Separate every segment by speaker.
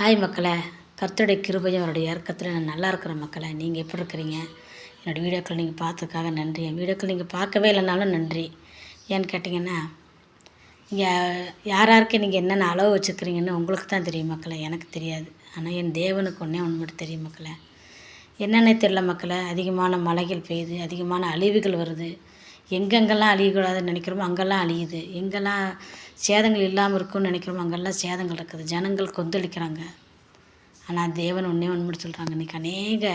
Speaker 1: Hi மக்களே, கர்த்தருடைய கிருபையும் அவருடைய இறக்கத்தில் நான் நல்லா இருக்கிற மக்களே. நீங்கள் எப்படி இருக்கிறீங்க? என்னோடய வீடியோக்கள் நீங்கள் பார்த்ததுக்காக நன்றி. என் வீடியோக்கள் நீங்கள் பார்க்கவே இல்லைனாலும் நன்றி. ஏன்னு கேட்டிங்கன்னா, இங்கே யாருக்கு நீங்கள் என்னென்ன அளவு வச்சுருக்கிறீங்கன்னு உங்களுக்கு தான் தெரியும் மக்களே, எனக்கு தெரியாது. ஆனால் என் தேவனுக்கு ஒன்றே ஒன்று மட்டும் தெரியும் மக்களே. என்னென்ன தெரியல மக்களே, அதிகமான மழைகள் பெய்யுது, அதிகமான அழிவுகள் வருது. எங்கெங்கெல்லாம் அழியக்கூடாதுன்னு நினைக்கிறோமோ அங்கெல்லாம் அழியுது. எங்கெல்லாம் சேதங்கள் இல்லாமல் இருக்கும்னு நினைக்கிறோமோ அங்கெல்லாம் சேதங்கள் இருக்குது. ஜனங்கள் கொந்தளிக்கிறாங்க. ஆனால் தேவன் ஒன்றே ஒன்று மட்டும் சொல்கிறாங்க. இன்றைக்கி அநேக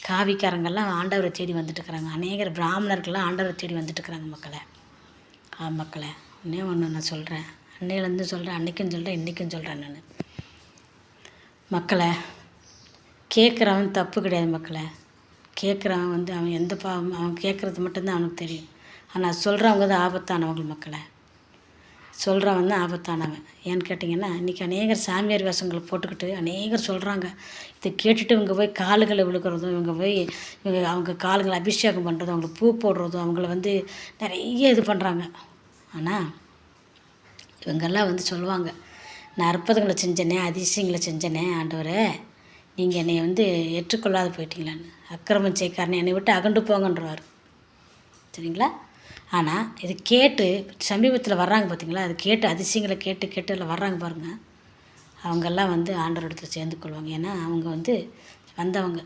Speaker 1: காவிக்காரங்கள்லாம் ஆண்டவரை தேடி வந்துட்டுருக்குறாங்க. அநேகர் பிராமணர்கள்லாம் ஆண்டவரை தேடி வந்துட்டுருக்குறாங்க மக்களே. மக்களே, ஒன்றே ஒன்று நான் சொல்கிறேன். அன்னையிலேருந்து சொல்கிறேன், அன்றைக்கும் சொல்கிறேன், இன்றைக்கும் சொல்கிறேன். நான் மக்களை கேட்குறவன் தப்பு கிடையாது மக்களே. கேட்குறவன் அவன் எந்த அவன் கேட்குறது மட்டும்தான் அவனுக்கு தெரியும். ஆனால் சொல்கிறவங்க தான் ஆபத்தானவங்க மக்களே. சொல்கிறவன் தான் ஆபத்தானவன். ஏன்னு கேட்டிங்கன்னா, இன்றைக்கி அநேகர் சாமியார் வேஷங்களை போட்டுக்கிட்டு அநேகர் சொல்கிறாங்க. இதை கேட்டுட்டு இவங்க போய் கால்களை விழுக்கிறதும், அவங்க கால்களை அபிஷேகம் பண்ணுறதும், அவங்களுக்கு பூ போடுறதும், அவங்கள நிறைய இது பண்ணுறாங்க. ஆனால் இவங்கெல்லாம் சொல்லுவாங்க, நான் அற்புதங்களை செஞ்சேனே, அதிசயங்களை செஞ்சேனே ஆண்டவரே, நீங்கள் என்னை ஏற்றுக்கொள்ளாது போயிட்டீங்களான்னு. அக்கிரமம் செய்க்காரனே என்னை விட்டு அகண்டு போங்கன்றவார். சரிங்களா? ஆனால் இது கேட்டு சமீபத்தில் வர்றாங்க பார்த்தீங்களா, அது கேட்டு அதிசயங்களை கேட்டு அதில் வர்றாங்க பாருங்கள். அவங்கெல்லாம் ஆண்டவரிடத்தில் சேர்ந்து கொள்வாங்க. ஏன்னா அவங்க வந்தவங்க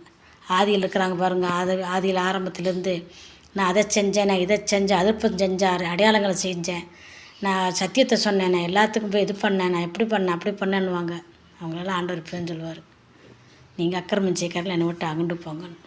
Speaker 1: ஆதியில் இருக்கிறாங்க பாருங்கள். ஆதியில் ஆரம்பத்துலேருந்து நான் அதை செஞ்சேன், நான் இதை செஞ்சேன், அற்புதம் செஞ்சேன், அடையாளங்களை செஞ்சேன், நான் சத்தியத்தை சொன்னேன், நான் எல்லாத்துக்கும் போய் இது பண்ணேன், நான் எப்படி பண்ணேன் அப்படி பண்ணேன்னுவாங்க. அவங்களெல்லாம் ஆண்டவர் இப்படின்னு சொல்லுவார், நீங்கள் அக்கிரமம் செய்யக்காரில் என்னை விட்டு அகண்டு போங்கன்னு.